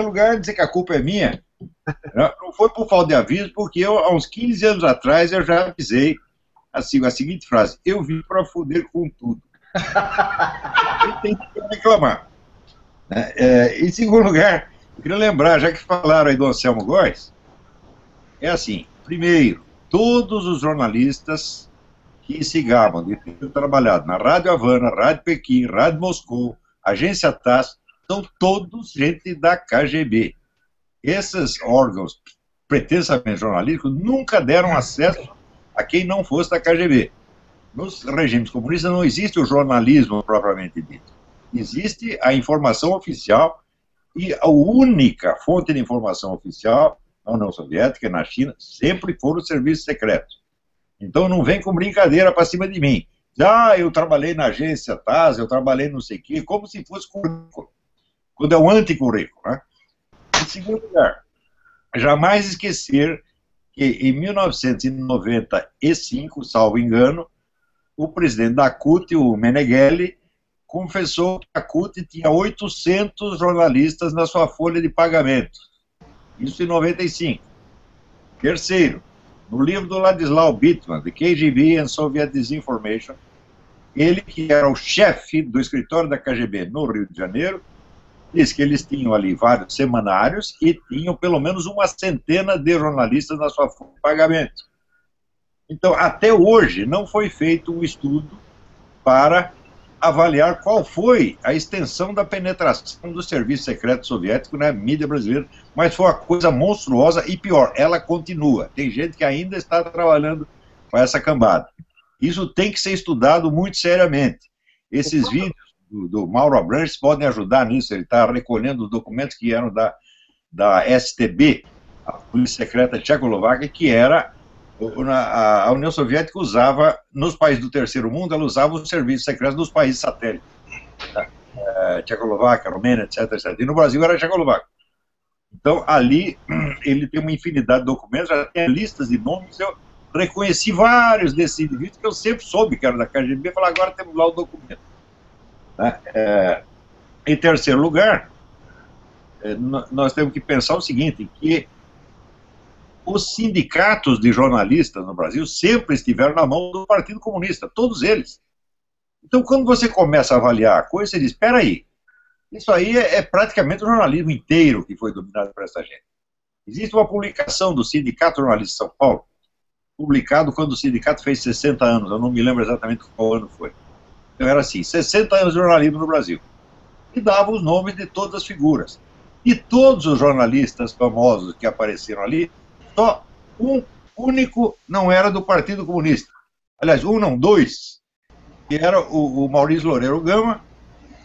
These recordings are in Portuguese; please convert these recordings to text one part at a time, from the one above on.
lugar de dizer que a culpa é minha, não foi por falta de aviso, porque eu, há uns 15 anos atrás, eu já avisei assim, a seguinte frase: eu vim para foder com tudo. E tem que reclamar. Em segundo lugar, eu queria lembrar, já que falaram aí do Anselmo Góes, é assim, primeiro, todos os jornalistas que se gabam de ter trabalhado na Rádio Havana, Rádio Pequim, Rádio Moscou, Agência TASS, são todos gente da KGB. Esses órgãos pretensamente jornalísticos nunca deram acesso a quem não fosse da KGB. Nos regimes comunistas não existe o jornalismo propriamente dito. Existe a informação oficial, e a única fonte de informação oficial na União Soviética e na China sempre foram os serviços secretos. Então não vem com brincadeira para cima de mim. Eu trabalhei na agência TASS, eu trabalhei não sei o quê, como se fosse currículo, quando é um anticurrículo, né? Em segundo lugar, jamais esquecer que em 1995, salvo engano, o presidente da CUT, o Meneghelli, confessou que a CUT tinha 800 jornalistas na sua folha de pagamento. Isso em 95. Terceiro, no livro do Ladislau Bittman, The KGB and Soviet Disinformation, ele, que era o chefe do escritório da KGB no Rio de Janeiro, diz que eles tinham ali vários semanários e tinham pelo menos uma centena de jornalistas na sua folha de pagamento. Então, até hoje, não foi feito um estudo para avaliar qual foi a extensão da penetração do serviço secreto soviético na mídia brasileira, mas foi uma coisa monstruosa e pior, ela continua. Tem gente que ainda está trabalhando com essa cambada. Isso tem que ser estudado muito seriamente. Esses vídeos do Mauro Abranches podem ajudar nisso. Ele está recolhendo os documentos que eram da STB, a Polícia Secreta Tchecoslováquia, que era a União Soviética usava, nos países do terceiro mundo, ela usava os serviços secretos dos países satélites, Tchecoslováquia, Romênia, etc, etc. E no Brasil era Tchecoslováquia. Então, ali, ele tem uma infinidade de documentos, já tem listas de nomes. Eu reconheci vários desses indivíduos que eu sempre soube que eram da KGB, e falei, agora temos lá o documento. Em terceiro lugar, nós temos que pensar o seguinte, que os sindicatos de jornalistas no Brasil sempre estiveram na mão do Partido Comunista, todos eles. Então, quando você começa a avaliar a coisa, você diz, espera aí, isso aí é praticamente o jornalismo inteiro que foi dominado por essa gente. Existe uma publicação do Sindicato Jornalista de São Paulo, publicado quando o sindicato fez 60 anos, eu não me lembro exatamente qual ano foi. Então era assim, 60 anos de jornalismo no Brasil. E dava os nomes de todas as figuras. E todos os jornalistas famosos que apareceram ali, só um único não era do Partido Comunista. Aliás, dois, que era o Maurício Loureiro Gama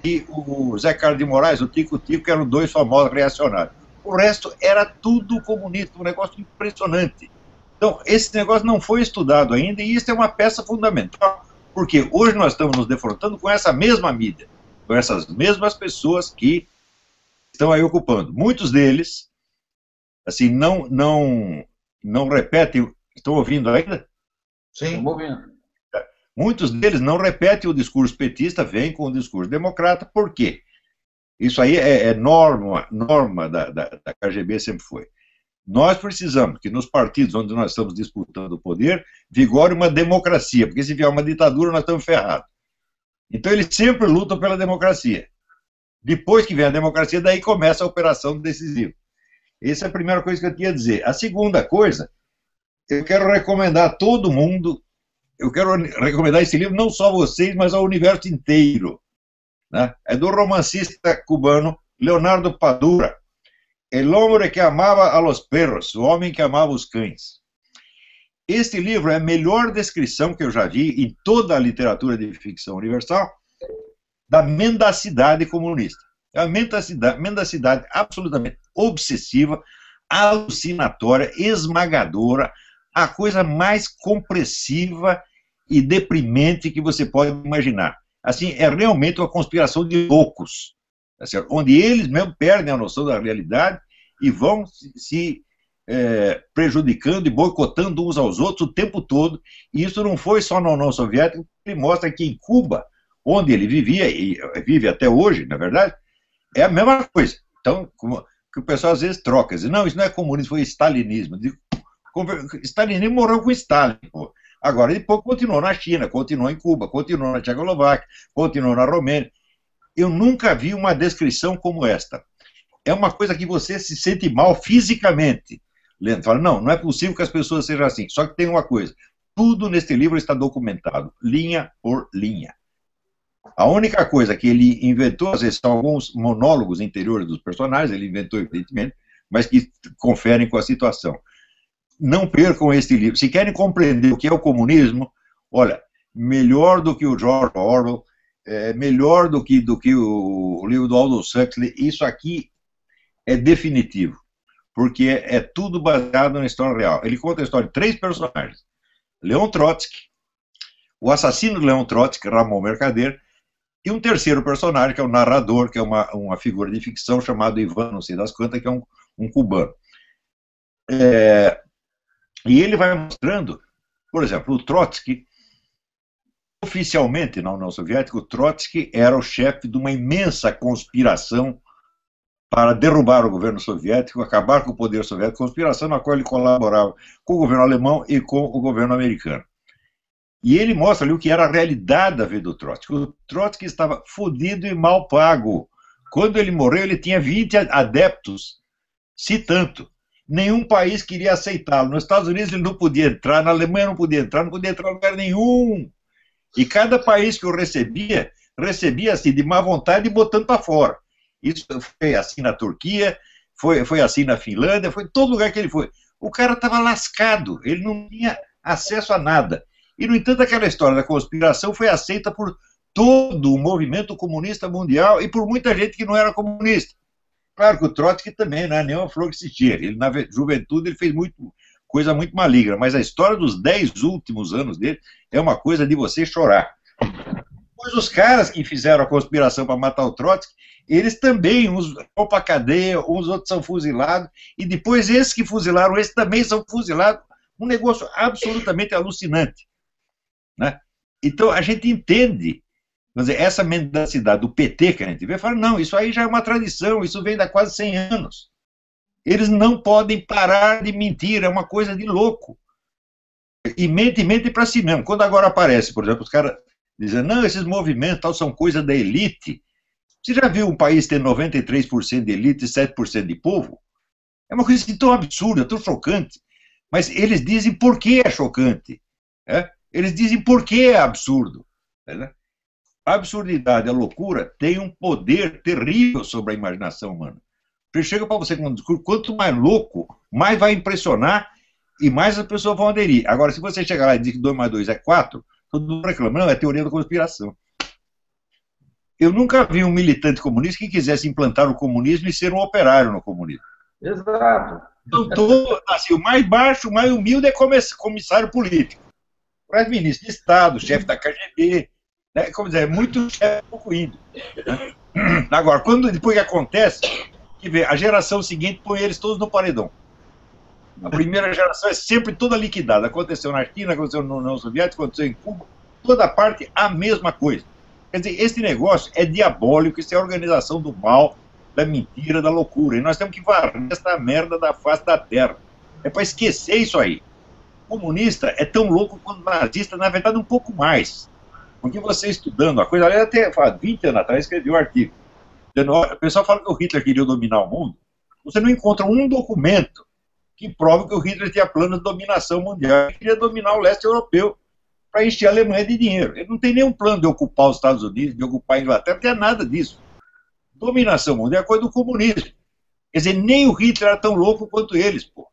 e o Zé Carlos de Moraes, o Tico-Tico, que eram dois famosos reacionários. O resto era tudo comunista, um negócio impressionante. Então, esse negócio não foi estudado ainda, e isso é uma peça fundamental, porque hoje nós estamos nos defrontando com essa mesma mídia, com essas mesmas pessoas que estão aí ocupando. Muitos deles, assim, não repetem. Estão ouvindo ainda? Sim. Estamos ouvindo. Muitos deles não repetem o discurso petista, vêm com o discurso democrata. Por quê? Isso aí é norma da KGB, sempre foi. Nós precisamos que nos partidos onde nós estamos disputando o poder, vigore uma democracia, porque se vier uma ditadura nós estamos ferrados. Então eles sempre lutam pela democracia. Depois que vem a democracia, daí começa a operação decisiva. Essa é a primeira coisa que eu tinha a dizer. A segunda coisa, eu quero recomendar a todo mundo, eu quero recomendar esse livro não só a vocês, mas ao universo inteiro. Né? É do romancista cubano Leonardo Padura, El hombre que amava a los perros, o homem que amava os cães. Este livro é a melhor descrição que eu já vi em toda a literatura de ficção universal da mendacidade comunista. É uma mendacidade absolutamente obsessiva, alucinatória, esmagadora, a coisa mais compressiva e deprimente que você pode imaginar. Assim, é realmente uma conspiração de loucos, tá certo? Onde eles mesmo perdem a noção da realidade e vão se prejudicando e boicotando uns aos outros o tempo todo. E isso não foi só na União Soviética, ele mostra que em Cuba, onde ele vivia, e vive até hoje, na verdade, é a mesma coisa. Então, que o pessoal às vezes troca. Diz, não, isso não é comunismo, foi stalinismo. Digo, stalinismo morreu com Stalin, pô. Agora, ele continuou na China, continuou em Cuba, continuou na Tchecoslováquia, continuou na Romênia. Eu nunca vi uma descrição como esta. É uma coisa que você se sente mal fisicamente. Lendo, fala, não, não é possível que as pessoas sejam assim. Só que tem uma coisa, tudo neste livro está documentado, linha por linha. A única coisa que ele inventou, às vezes, são alguns monólogos interiores dos personagens, ele inventou, evidentemente, mas que conferem com a situação. Não percam este livro. Se querem compreender o que é o comunismo, olha, melhor do que o George Orwell, melhor do que o livro do Aldous Huxley, isso aqui é definitivo, porque é tudo baseado na história real. Ele conta a história de 3 personagens. Leon Trotsky, o assassino de Leon Trotsky, Ramon Mercader, e um terceiro personagem, que é o narrador, que é uma figura de ficção chamado Ivan, não sei das quantas, que é um cubano. E ele vai mostrando, por exemplo, o Trotsky, oficialmente na União Soviética, o Trotsky era o chefe de uma imensa conspiração para derrubar o governo soviético, acabar com o poder soviético, conspiração na qual ele colaborava com o governo alemão e com o governo americano. E ele mostra ali o que era a realidade da vida do Trotsky. O Trotsky estava fodido e mal pago. Quando ele morreu, ele tinha 20 adeptos, se tanto. Nenhum país queria aceitá-lo. Nos Estados Unidos ele não podia entrar, na Alemanha não podia entrar em lugar nenhum. E cada país que o recebia assim, de má vontade e botando para fora. Isso foi assim na Turquia, foi assim na Finlândia, foi em todo lugar que ele foi. O cara estava lascado, ele não tinha acesso a nada. E, no entanto, aquela história da conspiração foi aceita por todo o movimento comunista mundial e por muita gente que não era comunista. Claro que o Trotsky também não é nenhuma flor que se tire. Ele, na juventude, ele fez coisa muito maligna, mas a história dos 10 últimos anos dele é uma coisa de você chorar. Pois os caras que fizeram a conspiração para matar o Trotsky, eles também, uns vão para a cadeia, uns outros são fuzilados, e depois esses que fuzilaram, esses também são fuzilados. Um negócio absolutamente alucinante. Né? Então a gente entende, quer dizer, essa mendacidade do PT que a gente vê, fala, não, isso aí já é uma tradição, isso vem de quase 100 anos. Eles não podem parar de mentir, é uma coisa de louco. E mente para si mesmo. Quando agora aparece, por exemplo, os caras dizendo, não, esses movimentos tal, são coisa da elite. Você já viu um país ter 93% de elite e 7% de povo? É uma coisa tão absurda, tão chocante. Mas eles dizem por que é chocante. Eles dizem por que é absurdo. A absurdidade, a loucura, tem um poder terrível sobre a imaginação humana. Porque chega para você com um discurso, quanto mais louco, mais vai impressionar e mais as pessoas vão aderir. Agora, se você chegar lá e dizer que 2 mais 2 é 4, todo mundo reclama, não, é teoria da conspiração. Eu nunca vi um militante comunista que quisesse implantar o comunismo e ser um operário no comunismo. Exato. Então, assim, o mais baixo, o mais humilde é comissário político. O resto, ministro de Estado, chefe da KGB, né? Como dizer, é muito chefe, pouco índio. Né? Agora, depois que acontece, que vê, a geração seguinte põe eles todos no paredão. A primeira geração é sempre toda liquidada. Aconteceu na China, aconteceu na União Soviética, aconteceu em Cuba, toda parte a mesma coisa. Quer dizer, esse negócio é diabólico, isso é a organização do mal, da mentira, da loucura. E nós temos que varrer essa merda da face da terra. É para esquecer isso aí. O comunista é tão louco quanto o nazista, na verdade, um pouco mais. Porque você estudando a coisa, até 20 anos atrás escrevi um artigo. O pessoal fala que o Hitler queria dominar o mundo. Você não encontra um documento que prova que o Hitler tinha plano de dominação mundial. Ele queria dominar o leste europeu para encher a Alemanha de dinheiro. Ele não tem nenhum plano de ocupar os Estados Unidos, de ocupar a Inglaterra, não tem nada disso. Dominação mundial é coisa do comunismo. Quer dizer, nem o Hitler era tão louco quanto eles, pô.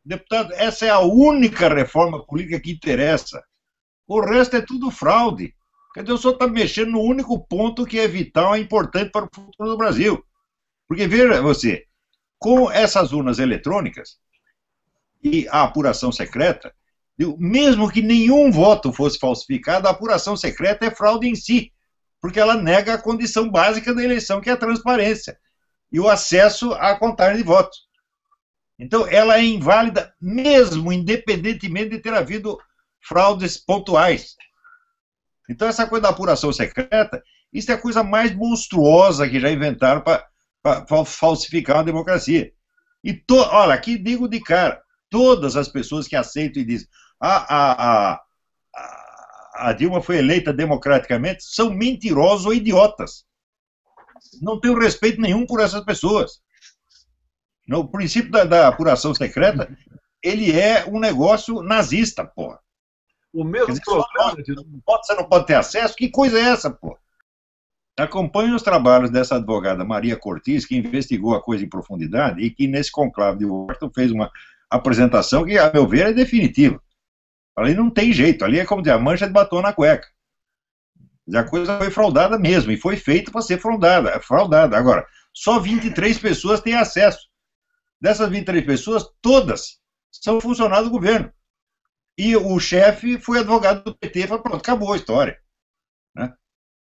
Deputado, essa é a única reforma política que interessa. O resto é tudo fraude. Quer dizer, o senhor está mexendo no único ponto que é vital e importante para o futuro do Brasil. Porque, veja você, com essas urnas eletrônicas e a apuração secreta, mesmo que nenhum voto fosse falsificado, a apuração secreta é fraude em si, porque ela nega a condição básica da eleição, que é a transparência e o acesso à contagem de votos. Então, ela é inválida mesmo, independentemente de ter havido fraudes pontuais. Então, essa coisa da apuração secreta, isso é a coisa mais monstruosa que já inventaram para para falsificar a democracia. Olha, aqui digo de cara, todas as pessoas que aceitam e dizem a Dilma foi eleita democraticamente são mentirosos ou idiotas. Não tenho respeito nenhum por essas pessoas. O princípio da apuração secreta, ele é um negócio nazista, porra. O mesmo problema... Você não pode ter acesso? Que coisa é essa, porra? Acompanhe os trabalhos dessa advogada Maria Cortes, que investigou a coisa em profundidade e que nesse conclave de Washington fez uma apresentação que, a meu ver, é definitiva. Ali não tem jeito, ali é como dizer, a mancha de batom na cueca. A coisa foi fraudada mesmo, e foi feita para ser fraudada. Agora, só 23 pessoas têm acesso. Dessas 23 pessoas, todas são funcionários do governo. E o chefe foi advogado do PT e falou, pronto, acabou a história. Né?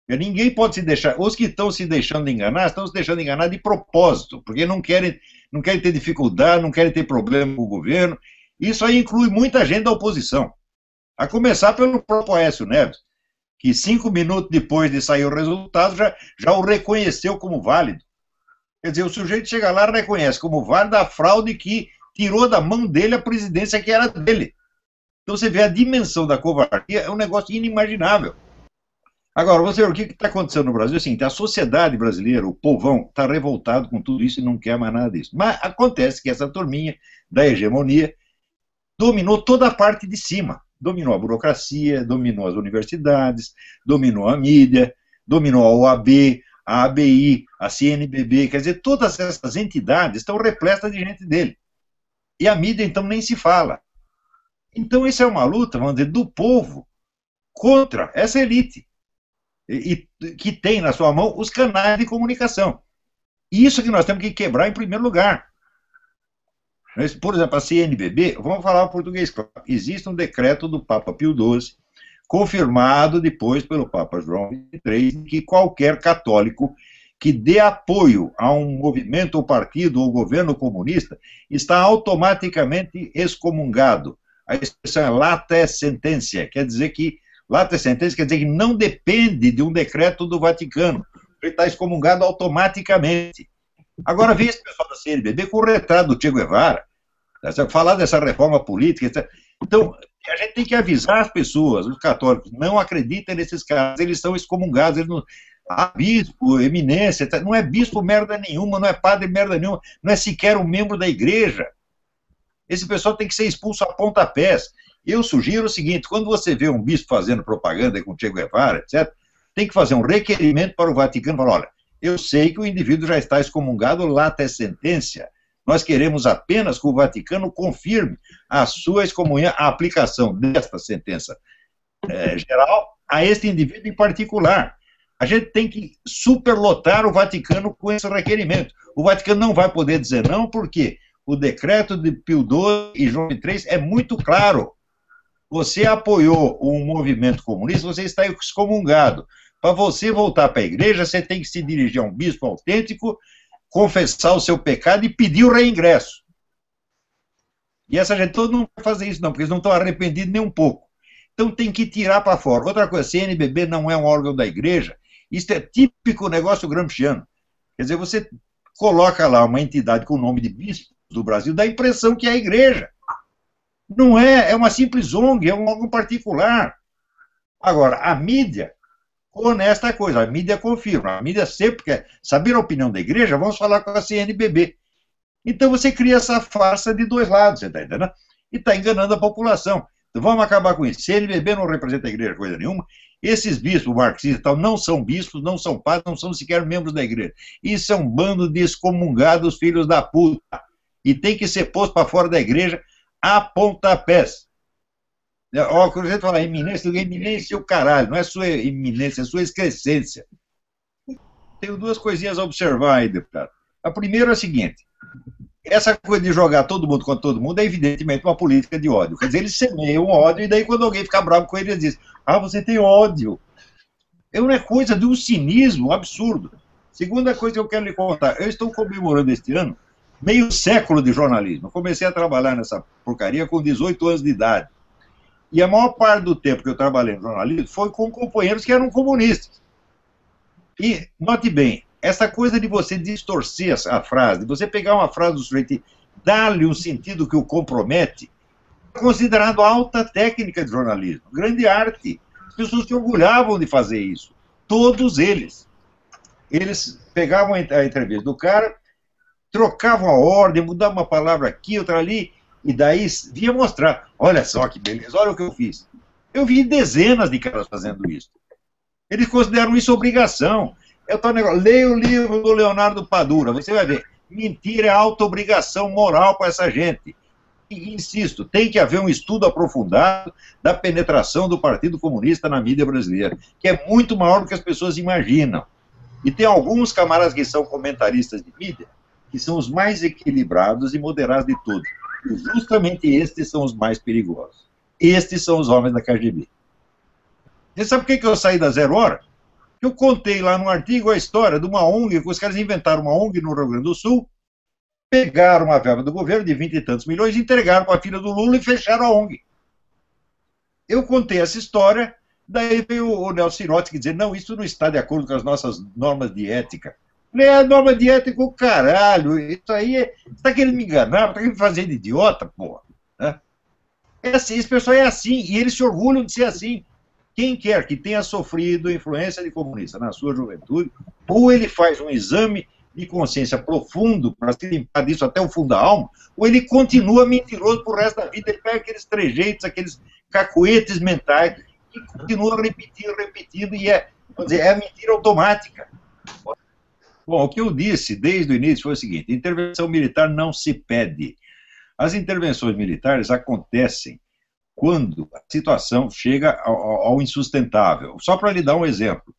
Ninguém pode se deixar, os que estão se deixando enganar, estão se deixando enganar de propósito, porque não querem ter dificuldade, não querem ter problema com o governo. Isso aí inclui muita gente da oposição. A começar pelo próprio Aécio Neves, que 5 minutos depois de sair o resultado, já o reconheceu como válido. Quer dizer, o sujeito chega lá e reconhece como válido a fraude que tirou da mão dele a presidência que era dele. Então você vê a dimensão da covardia, é um negócio inimaginável. Agora, você vê o que está acontecendo no Brasil? É o seguinte, a sociedade brasileira, o povão, está revoltado com tudo isso e não quer mais nada disso. Mas acontece que essa turminha da hegemonia dominou toda a parte de cima. Dominou a burocracia, dominou as universidades, dominou a mídia, dominou a OAB, a ABI, a CNBB, quer dizer, todas essas entidades estão repletas de gente dele. E a mídia, então, nem se fala. Então, isso é uma luta, vamos dizer, do povo contra essa elite, e que tem na sua mão os canais de comunicação. Isso que nós temos que quebrar em primeiro lugar. Por exemplo, a CNBB, vamos falar o português claro, existe um decreto do Papa Pio XII, confirmado depois pelo Papa João XXIII, que qualquer católico que dê apoio a um movimento ou partido ou governo comunista está automaticamente excomungado. A expressão é lata sententia, quer dizer que não depende de um decreto do Vaticano, ele está excomungado automaticamente. Agora, vê esse pessoal da CNBB com o retrato do Che Guevara, falar dessa reforma política, etc. Então, a gente tem que avisar as pessoas, os católicos, não acreditem nesses caras, eles são excomungados, eles não... bispo, eminência, etc. Não é bispo merda nenhuma, não é padre merda nenhuma, não é sequer um membro da igreja. Esse pessoal tem que ser expulso a pontapés. Eu sugiro o seguinte, quando você vê um bispo fazendo propaganda com Che Guevara, etc., tem que fazer um requerimento para o Vaticano, falar, olha, eu sei que o indivíduo já está excomungado, lata sententia. Nós queremos apenas que o Vaticano confirme a sua excomunhão, a aplicação desta sentença geral a este indivíduo em particular. A gente tem que superlotar o Vaticano com esse requerimento. O Vaticano não vai poder dizer não, porque o decreto de Pio XII e João XXIII é muito claro. Você apoiou um movimento comunista, você está excomungado. Para você voltar para a igreja, você tem que se dirigir a um bispo autêntico, confessar o seu pecado e pedir o reingresso. E essa gente toda não vai fazer isso não, porque eles não estão arrependidos nem um pouco. Então tem que tirar para fora. Outra coisa, a CNBB não é um órgão da igreja, isso é típico negócio gramsciano. Quer dizer, você coloca lá uma entidade com o nome de bispo do Brasil, dá a impressão que é a igreja. Não é, é uma simples ONG, é um órgão particular. Agora, a mídia, honesta coisa, a mídia confirma, a mídia sempre quer saber a opinião da igreja, vamos falar com a CNBB. Então você cria essa farsa de dois lados, você está entendendo? E está enganando a população. Então vamos acabar com isso. CNBB não representa a igreja coisa nenhuma, esses bispos marxistas e tal não são bispos, não são padres, não são sequer membros da igreja. Isso é um bando de excomungados filhos da puta. E tem que ser posto para fora da igreja a pontapés. Ó, quando a gente fala eminência é o caralho, não é sua eminência, é sua excrescência. Tenho duas coisinhas a observar aí, deputado. A primeira é a seguinte, essa coisa de jogar todo mundo contra todo mundo é evidentemente uma política de ódio. Quer dizer, eles semeiam ódio e daí quando alguém fica bravo com ele, ele diz, você tem ódio. É uma coisa de um cinismo absurdo. Segunda coisa que eu quero lhe contar, eu estou comemorando este ano meio século de jornalismo. Eu comecei a trabalhar nessa porcaria com 18 anos de idade. E a maior parte do tempo que eu trabalhei no jornalismo foi com companheiros que eram comunistas. E, note bem, essa coisa de você distorcer a frase, de você pegar uma frase do sujeito e dar-lhe um sentido que o compromete, é considerado alta técnica de jornalismo, grande arte. As pessoas se orgulhavam de fazer isso. Todos eles. Eles pegavam a entrevista do cara, trocavam a ordem, mudavam uma palavra aqui, outra ali, e daí vinha mostrar, olha só que beleza, olha o que eu fiz. Eu vi dezenas de caras fazendo isso. Eles consideram isso obrigação. Leia o livro do Leonardo Padura, você vai ver. Mentira é auto-obrigação moral para essa gente. E, insisto, tem que haver um estudo aprofundado da penetração do Partido Comunista na mídia brasileira, que é muito maior do que as pessoas imaginam. E tem alguns camaradas que são comentaristas de mídia, que são os mais equilibrados e moderados de todos. E justamente estes são os mais perigosos. Estes são os homens da KGB. Você sabe por que eu saí da Zero Hora? Eu contei lá no artigo a história de uma ONG, que os caras inventaram uma ONG no Rio Grande do Sul, pegaram uma verba do governo de 20 e tantos milhões, entregaram para a filha do Lula e fecharam a ONG. Eu contei essa história, daí veio o Nelson Sirotsky dizer, não, isso não está de acordo com as nossas normas de ética. A norma de ética, o caralho, isso aí você está querendo me enganar, está querendo me fazer de idiota, porra. É assim, esse pessoal é assim, e eles se orgulham de ser assim. Quem quer que tenha sofrido influência de comunista na sua juventude, ou ele faz um exame de consciência profundo para se limpar disso até o fundo da alma, ou ele continua mentiroso pro resto da vida, ele pega aqueles trejeitos, aqueles cacuetes mentais, e continua repetindo, e vamos dizer, é a mentira automática. Bom, o que eu disse desde o início foi o seguinte, intervenção militar não se pede. As intervenções militares acontecem quando a situação chega ao insustentável. Só para lhe dar um exemplo.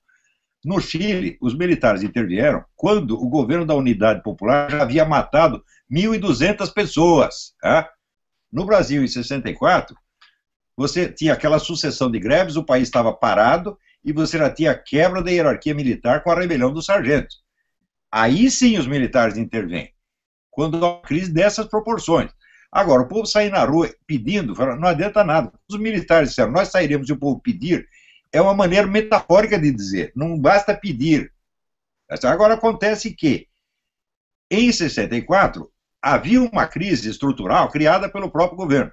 No Chile, os militares intervieram quando o governo da Unidade Popular já havia matado 1.200 pessoas. No Brasil, em 64, você tinha aquela sucessão de greves, o país estava parado e você já tinha a quebra da hierarquia militar com a rebelião dos sargentos. Aí sim os militares intervêm, quando há uma crise dessas proporções. Agora, o povo sair na rua pedindo, não adianta nada. Os militares disseram, nós sairemos e o povo pedir, é uma maneira metafórica de dizer, não basta pedir. Agora, acontece que, em 64, havia uma crise estrutural criada pelo próprio governo.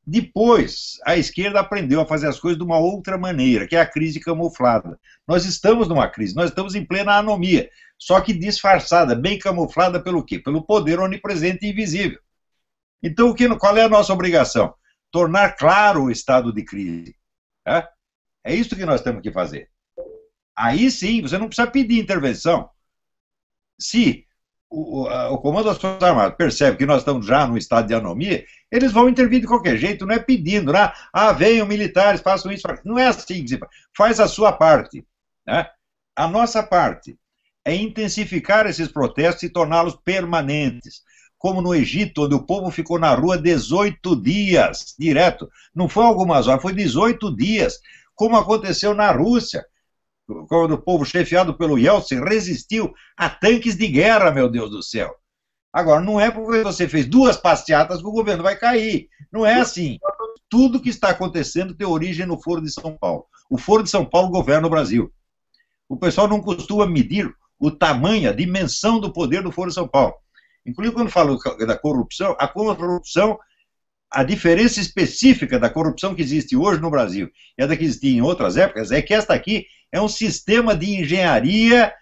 Depois, a esquerda aprendeu a fazer as coisas de uma outra maneira, que é a crise camuflada. Nós estamos numa crise, nós estamos em plena anomia, só que disfarçada, bem camuflada pelo quê? Pelo poder onipresente e invisível. Então, qual é a nossa obrigação? Tornar claro o estado de crise. É isso que nós temos que fazer. Aí sim, você não precisa pedir intervenção. Se o Comando das Forças Armadas percebe que nós estamos já num estado de anomia, eles vão intervir de qualquer jeito, não é pedindo, né? Venham militares, façam isso. Não é assim que se faz. Faz a sua parte. A nossa parte é intensificar esses protestos e torná-los permanentes. Como no Egito, onde o povo ficou na rua 18 dias, direto. Não foi algumas horas, foi 18 dias. Como aconteceu na Rússia, quando o povo chefiado pelo Yeltsin resistiu a tanques de guerra, meu Deus do céu. Agora, não é porque você fez 2 passeatas que o governo vai cair. Não é assim. Tudo que está acontecendo tem origem no Foro de São Paulo. O Foro de São Paulo governa o Brasil. O pessoal não costuma medir o tamanho, a dimensão do poder do Foro de São Paulo. Inclusive, quando falo da corrupção, a diferença específica da corrupção que existe hoje no Brasil e a da que existia em outras épocas é que esta aqui é um sistema de engenharia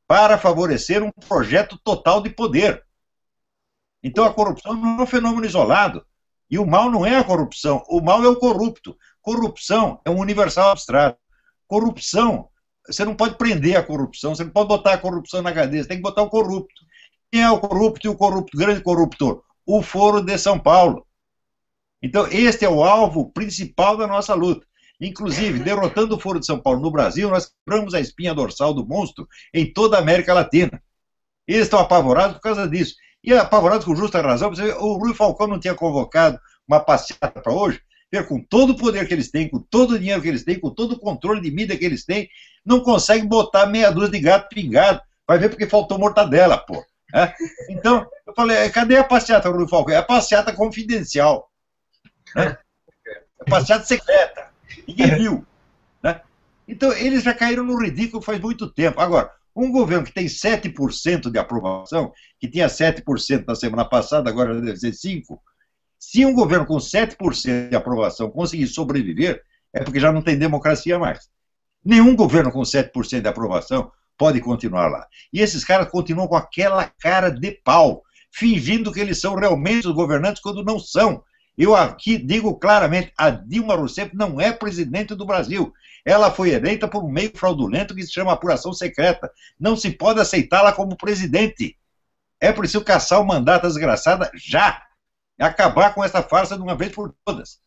para favorecer um projeto total de poder. Então, a corrupção não é um fenômeno isolado. E o mal não é a corrupção, o mal é o corrupto. Corrupção é um universal abstrato. Corrupção, você não pode prender a corrupção, você não pode botar a corrupção na cadeia, você tem que botar o corrupto. Quem é o corrupto e o grande corruptor? O Foro de São Paulo. Então, este é o alvo principal da nossa luta. Inclusive, derrotando o Foro de São Paulo no Brasil, nós quebramos a espinha dorsal do monstro em toda a América Latina. Eles estão apavorados por causa disso. E apavorados com justa razão, o Rui Falcão não tinha convocado uma passeata para hoje, com todo o poder que eles têm, com todo o dinheiro que eles têm, com todo o controle de mídia que eles têm, não consegue botar meia dúzia de gato pingado. Vai ver porque faltou mortadela, pô. Então, eu falei, cadê a passeata, Rui Falcão? É a passeata confidencial. É a passeata secreta. Ninguém viu. Então, eles já caíram no ridículo faz muito tempo. Agora, Um governo que tem 7% de aprovação, que tinha 7% na semana passada, agora deve ser 5%. Se um governo com 7% de aprovação conseguir sobreviver, é porque já não tem democracia mais. Nenhum governo com 7% de aprovação pode continuar lá. E esses caras continuam com aquela cara de pau, fingindo que eles são realmente os governantes quando não são. Eu aqui digo claramente, a Dilma Rousseff não é presidente do Brasil. Ela foi eleita por um meio fraudulento que se chama apuração secreta. Não se pode aceitá-la como presidente. É preciso caçar o mandato desgraçada já. Acabar com essa farsa de uma vez por todas.